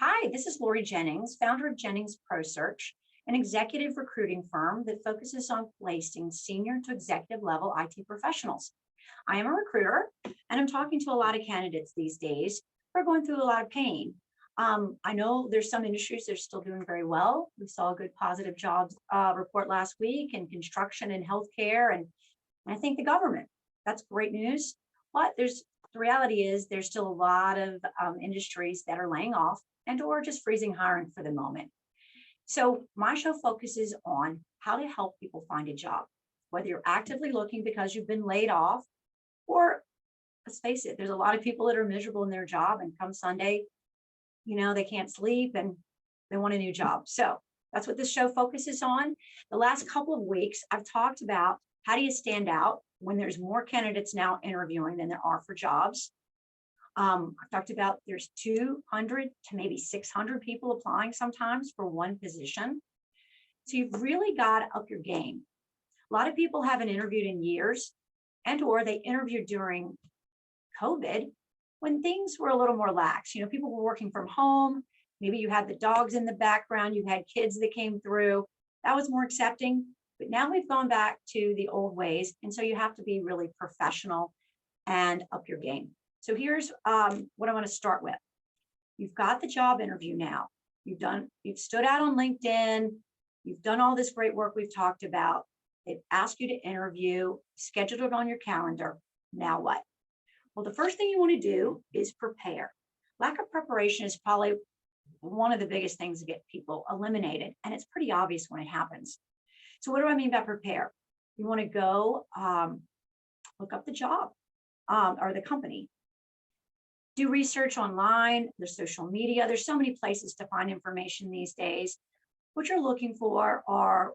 Hi, this is Lori Jennings, founder of Jennings Pro Search, an executive recruiting firm that focuses on placing senior to executive level IT professionals. I am a recruiter and I'm talking to a lot of candidates these days who are going through a lot of pain. I know there's some industries that are still doing very well. We saw a good positive jobs report last week in construction and healthcare, and I think the government. That's great news. But the reality is there's still a lot of industries that are laying off and or just freezing hiring for the moment. So my show focuses on how to help people find a job, whether you're actively looking because you've been laid off, or let's face it, there's a lot of people that are miserable in their job, and come Sunday, they can't sleep and they want a new job. So that's what this show focuses on. The last couple of weeks, I've talked about how do you stand out when there's more candidates now interviewing than there are for jobs. I've talked about there's 200 to maybe 600 people applying sometimes for one position. So you've really got to up your game. A lot of people haven't interviewed in years, and or they interviewed during COVID when things were a little more lax. People were working from home. Maybe you had the dogs in the background. You had kids that came through. That was more accepting. But now we've gone back to the old ways. And so you have to be really professional and up your game. So here's what I want to start with. You've got the job interview now. You've stood out on LinkedIn. You've done all this great work we've talked about. They've asked you to interview, scheduled it on your calendar. Now what? Well, the first thing you want to do is prepare. Lack of preparation is probably one of the biggest things to get people eliminated. And it's pretty obvious when it happens. So what do I mean by prepare? You want to go look up the job or the company. Do research online, there's social media. There's so many places to find information these days. What you're looking for are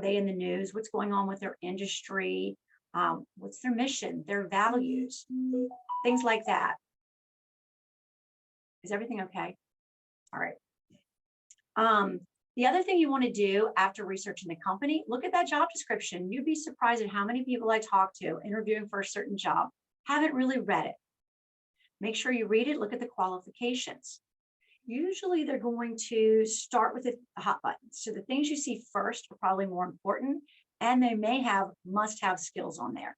they in the news? What's going on with their industry? What's their mission, their values, things like that. Is everything okay? All right. The other thing you want to do after researching the company, look at that job description. You'd be surprised at how many people I talk to interviewing for a certain job haven't really read it. Make sure you read it, look at the qualifications. Usually they're going to start with the hot buttons. So the things you see first are probably more important, and they may have must-have skills on there.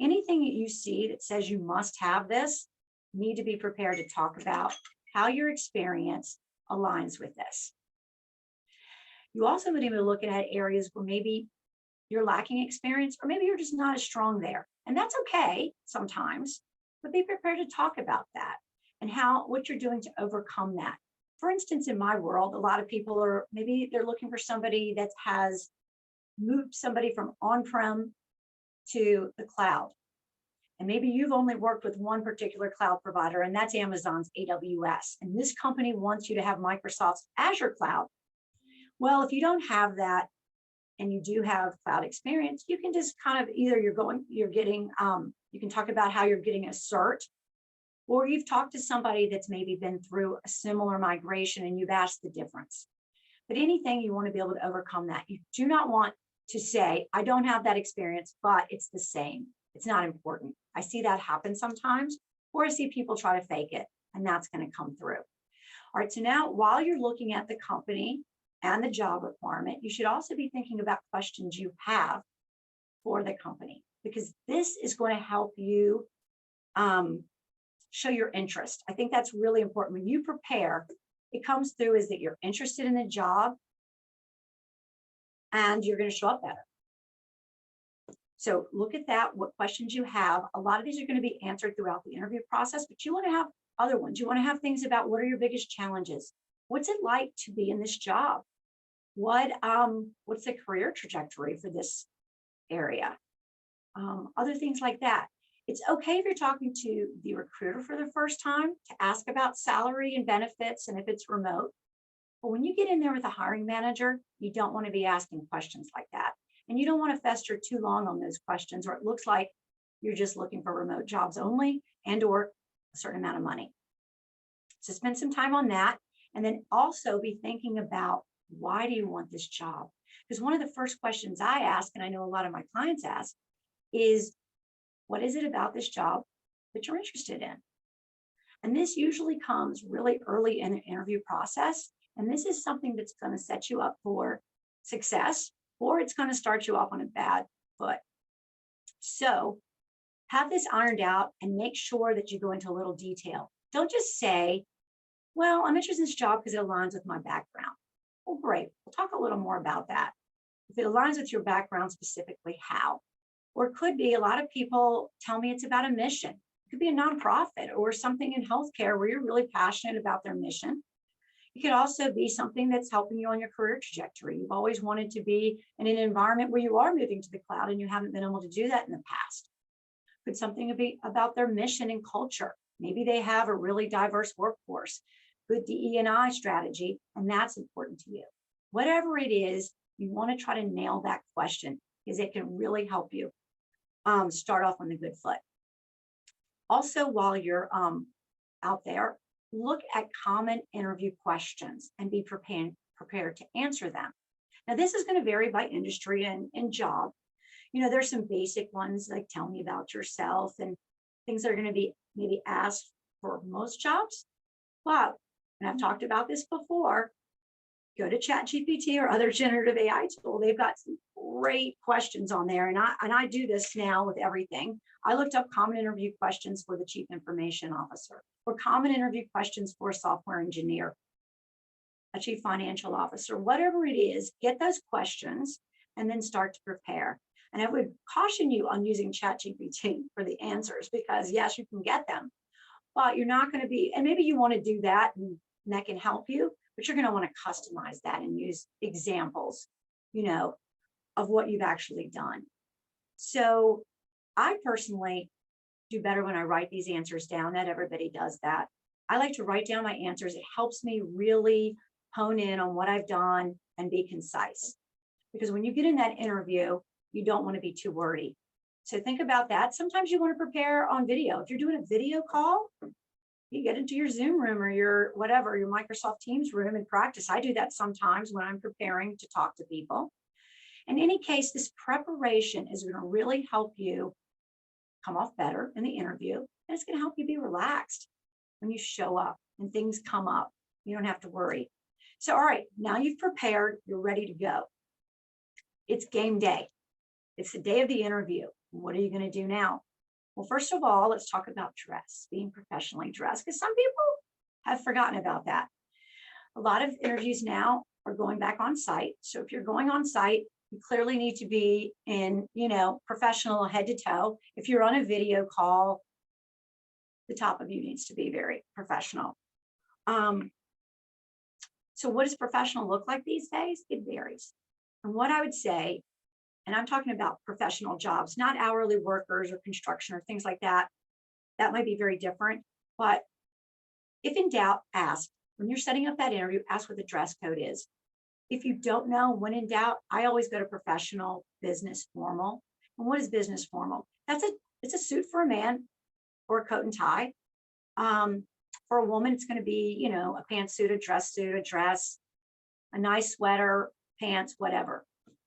Anything that you see that says you must have this, need to be prepared to talk about how your experience aligns with this. You also need to look at areas where maybe you're lacking experience, or maybe you're just not as strong there. And that's okay sometimes, but be prepared to talk about that and what you're doing to overcome that. For instance, in my world, a lot of people maybe they're looking for somebody that has moved somebody from on-prem to the cloud. And maybe you've only worked with one particular cloud provider, and that's Amazon's AWS. And this company wants you to have Microsoft's Azure cloud. Well, if you don't have that and you do have cloud experience, you can just kind of either you can talk about how you're getting a cert, or you've talked to somebody that's maybe been through a similar migration and you've asked the difference. But anything, you want to be able to overcome that. You do not want to say, I don't have that experience, but it's the same. It's not important. I see that happen sometimes, or I see people try to fake it, and that's going to come through. All right, so now while you're looking at the company and the job requirement, you should also be thinking about questions you have for the company, because this is going to help you show your interest. I think that's really important. When you prepare, it comes through is that you're interested in the job and you're going to show up better. So look at that, what questions you have. A lot of these are going to be answered throughout the interview process, but you want to have other ones. You want to have things about what are your biggest challenges? What's it like to be in this job? What's the career trajectory for this area? Other things like that. It's okay if you're talking to the recruiter for the first time to ask about salary and benefits and if it's remote. But when you get in there with a hiring manager, you don't want to be asking questions like that. And you don't want to fester too long on those questions, or it looks like you're just looking for remote jobs only and or a certain amount of money. So spend some time on that. And then also be thinking about, why do you want this job? Because one of the first questions I ask, and I know a lot of my clients ask, is what is it about this job that you're interested in? And this usually comes really early in the interview process. And this is something that's going to set you up for success, or it's going to start you off on a bad foot. So have this ironed out and make sure that you go into a little detail. Don't just say, well, I'm interested in this job because it aligns with my background. Well, great. We'll talk a little more about that. If it aligns with your background specifically, how? Or it could be, a lot of people tell me it's about a mission. It could be a nonprofit or something in healthcare where you're really passionate about their mission. It could also be something that's helping you on your career trajectory. You've always wanted to be in an environment where you are moving to the cloud and you haven't been able to do that in the past. Could something be about their mission and culture? Maybe they have a really diverse workforce, good DE&I strategy, and that's important to you. Whatever it is, you want to try to nail that question because it can really help you start off on a good foot. Also, while you're out there, look at common interview questions and be prepared to answer them. Now, this is going to vary by industry and job. You know, there's some basic ones like tell me about yourself and things that are going to be maybe asked for most jobs. But, and I've talked about this before, go to ChatGPT or other generative AI tool. They've got some great questions on there. And I do this now with everything. I looked up common interview questions for the chief information officer or common interview questions for a software engineer, a chief financial officer, whatever it is, get those questions and then start to prepare. And I would caution you on using ChatGPT for the answers because yes, you can get them, but you're not going to be, and maybe you want to do that and that can help you, but you're going to want to customize that and use examples, you know, of what you've actually done. So I personally do better when I write these answers down. Not everybody does that. I like to write down my answers. It helps me really hone in on what I've done and be concise. Because when you get in that interview, you don't want to be too wordy. So think about that. Sometimes you want to prepare on video. If you're doing a video call, you get into your Zoom room or your whatever, your Microsoft Teams room and practice. I do that sometimes when I'm preparing to talk to people. In any case, this preparation is going to really help you come off better in the interview. And it's going to help you be relaxed when you show up and things come up. You don't have to worry. So, all right, now you've prepared, you're ready to go. It's game day. It's the day of the interview. What are you going to do now? Well, first of all, let's talk about dress, being professionally dressed, because some people have forgotten about that. A lot of interviews now are going back on site. So if you're going on site, you clearly need to be in, you know, professional head to toe. If you're on a video call, the top of you needs to be very professional. So what does professional look like these days? It varies. And what I would say, and I'm talking about professional jobs, not hourly workers or construction or things like that. That might be very different. But if in doubt, ask. When you're setting up that interview, ask what the dress code is. If you don't know, when in doubt, I always go to professional, business, formal. And what is business formal? It's a suit for a man or a coat and tie. For a woman, it's going to be, you know, a pantsuit, a dress, a nice sweater, pants, whatever.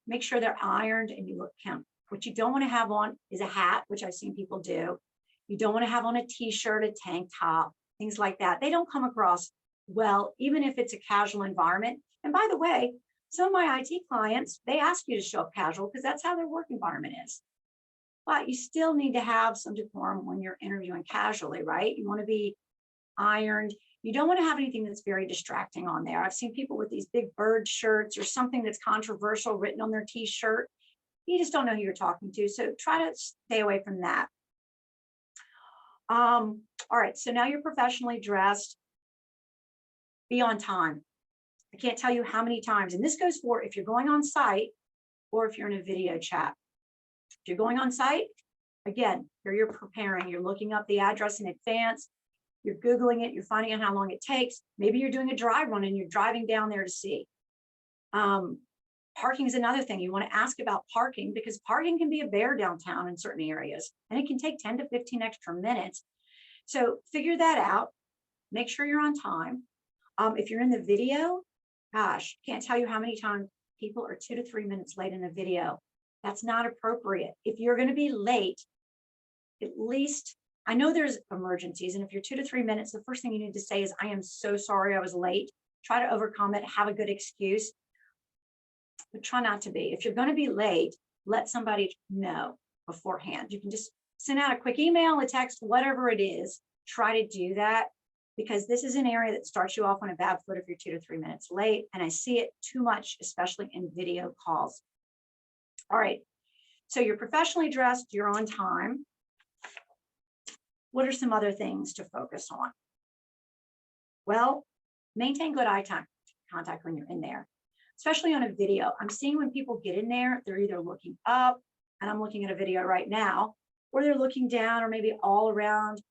Make sure they're ironed and you look kempt. What you don't want to have on is a hat, which I've seen people do. You don't want to have on a t-shirt, a tank top, things like that. They don't come across well, even if it's a casual environment. And by the way, some of my IT clients, they ask you to show up casual because that's how their work environment is. But you still need to have some decorum when you're interviewing casually, right? You want to be ironed. You don't want to have anything that's very distracting on there. I've seen people with these big bird shirts or something that's controversial written on their t-shirt. You just don't know who you're talking to. So try to stay away from that. All right, so now you're professionally dressed. Be on time. I can't tell you how many times, and this goes for if you're going on site or if you're in a video chat. If you're going on site, again, here you're preparing, you're looking up the address in advance, you're Googling it, you're finding out how long it takes. Maybe you're doing a dry run and you're driving down there to see. Parking is another thing. You want to ask about parking because parking can be a bear downtown in certain areas, and it can take 10 to 15 extra minutes. So figure that out. Make sure you're on time. If you're in the video, gosh, can't tell you how many times people are 2 to 3 minutes late in the video. That's not appropriate. If you're going to be late, at least I know there's emergencies, and if you're 2 to 3 minutes, the first thing you need to say is, I am so sorry I was late. Try to overcome it, have a good excuse, but try not to be. If you're going to be late, let somebody know beforehand. You can just send out a quick email, a text, whatever it is. Try to do that, because this is an area that starts you off on a bad foot if you're 2 to 3 minutes late. And I see it too much, especially in video calls. All right. So you're professionally dressed, you're on time. What are some other things to focus on? Well, maintain good eye contact when you're in there, especially on a video. I'm seeing when people get in there, they're either looking up, and I'm looking at a video right now, or they're looking down, or maybe all around.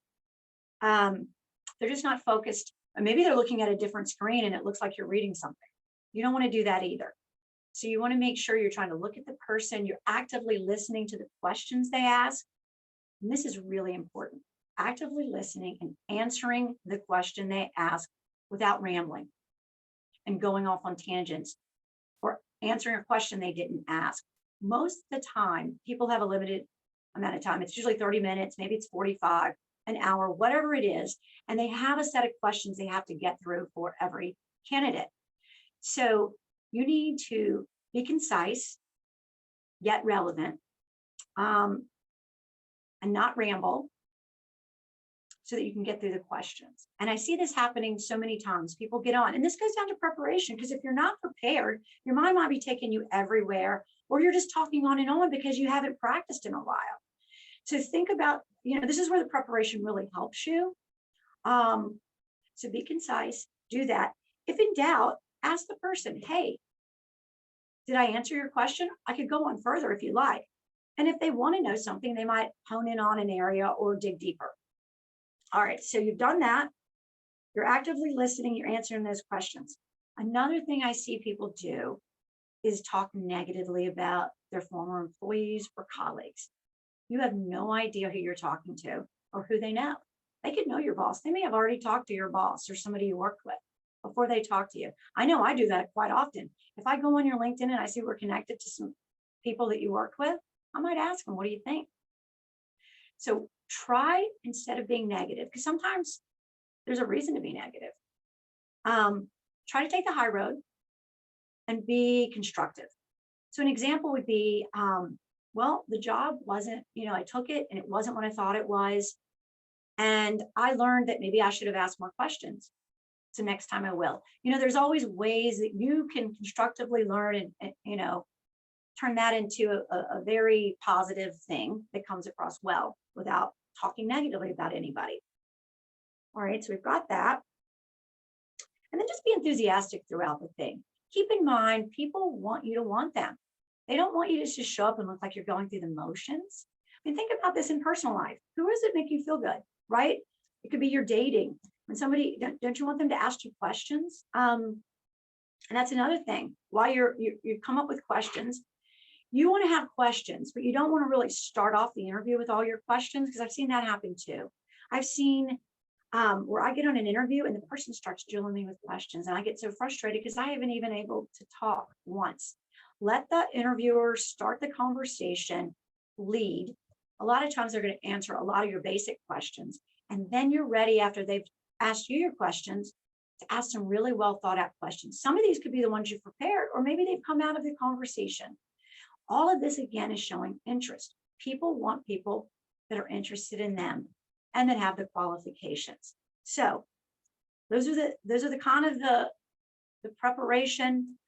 They're just not focused. Or maybe they're looking at a different screen and it looks like you're reading something. You don't want to do that either. So you want to make sure you're trying to look at the person, you're actively listening to the questions they ask. And this is really important. Actively listening and answering the question they ask without rambling and going off on tangents or answering a question they didn't ask. Most of the time, people have a limited amount of time. It's usually 30 minutes, maybe it's 45, an hour, whatever it is. And they have a set of questions they have to get through for every candidate. So you need to be concise, yet relevant, and not ramble, so that you can get through the questions. And I see this happening so many times. People get on, and this goes down to preparation, because if you're not prepared, your mind might be taking you everywhere, or you're just talking on and on because you haven't practiced in a while. So think about, this is where the preparation really helps you. So be concise, do that. If in doubt, ask the person, hey, did I answer your question? I could go on further if you like. And if they want to know something, they might hone in on an area or dig deeper. All right, so you've done that. You're actively listening, you're answering those questions. Another thing I see people do is talk negatively about their former employees or colleagues. You have no idea who you're talking to or who they know. They could know your boss. They may have already talked to your boss or somebody you worked with before they talk to you. I know I do that quite often. If I go on your LinkedIn and I see we're connected to some people that you worked with, I might ask them, what do you think? So try, instead of being negative, because sometimes there's a reason to be negative. Try to take the high road and be constructive. So an example would be, well, the job wasn't, I took it and it wasn't what I thought it was. And I learned that maybe I should have asked more questions. So next time I will. There's always ways that you can constructively learn and turn that into a very positive thing that comes across well without talking negatively about anybody. All right, so we've got that. And then just be enthusiastic throughout the thing. Keep in mind, people want you to want them. They don't want you to just show up and look like you're going through the motions. I mean, think about this in personal life. Who does it make you feel good, right? It could be your dating. When somebody, don't you want them to ask you questions? And that's another thing. While you come up with questions, you want to have questions, but you don't want to really start off the interview with all your questions, because I've seen that happen too. I've seen where I get on an interview and the person starts drilling me with questions, and I get so frustrated because I haven't even able to talk once. Let the interviewer start the conversation, lead. A lot of times they're going to answer a lot of your basic questions, and then you're ready after they've asked you your questions to ask some really well thought out questions. Some of these could be the ones you prepared, or maybe they've come out of the conversation. All of this, again, is showing interest. People want people that are interested in them and that have the qualifications. So those are the kind of the preparation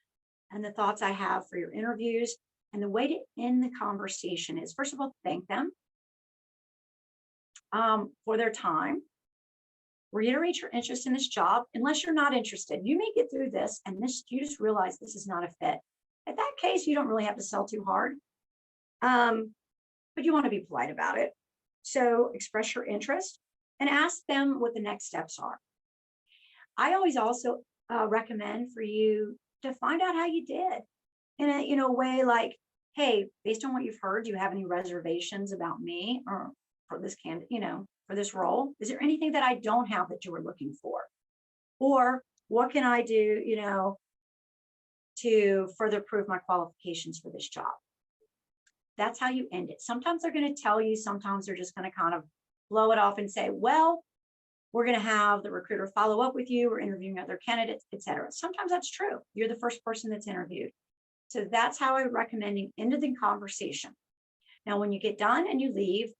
and the thoughts I have for your interviews. And the way to end the conversation is, first of all, thank them for their time. Reiterate your interest in this job, unless you're not interested. You may get through this and you just realize this is not a fit. In that case, you don't really have to sell too hard, but you want to be polite about it. So express your interest and ask them what the next steps are. I always also recommend for you to find out how you did in a way like, hey, based on what you've heard, do you have any reservations about me or for this for this role? Is there anything that I don't have that you were looking for? Or what can I do, to further prove my qualifications for this job? That's how you end it. Sometimes they're going to tell you, sometimes they're just going to kind of blow it off and say, well, we're going to have the recruiter follow up with you. We're interviewing other candidates, et cetera. Sometimes that's true. You're the first person that's interviewed. So that's how I recommend you end the conversation. Now, when you get done and you leave,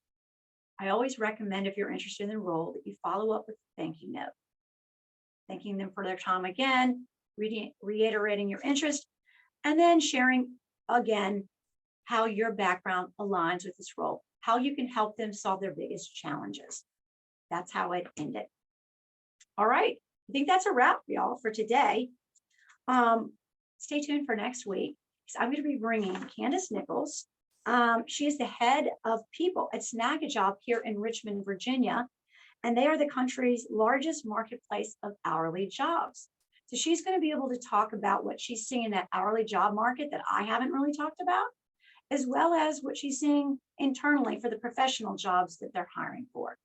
I always recommend, if you're interested in the role, that you follow up with a thank you note, thanking them for their time again, reiterating your interest, and then sharing again how your background aligns with this role, how you can help them solve their biggest challenges. That's how I'd end it. All right. I think that's a wrap, y'all, for today. Stay tuned for next week, because I'm going to be bringing Candace Nichols. She is the head of people at Snag a Job here in Richmond, Virginia, and they are the country's largest marketplace of hourly jobs. So she's going to be able to talk about what she's seeing in that hourly job market that I haven't really talked about, as well as what she's seeing internally for the professional jobs that they're hiring for.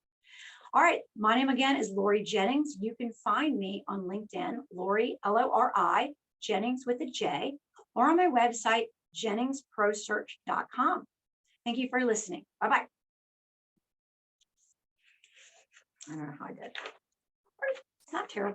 All right, my name again is Lori Jennings. You can find me on LinkedIn, Lori, Lori, Jennings with a J, or on my website, Jennings7.com. Thank you for listening. Bye-bye. I don't know how I did. It's not terrible.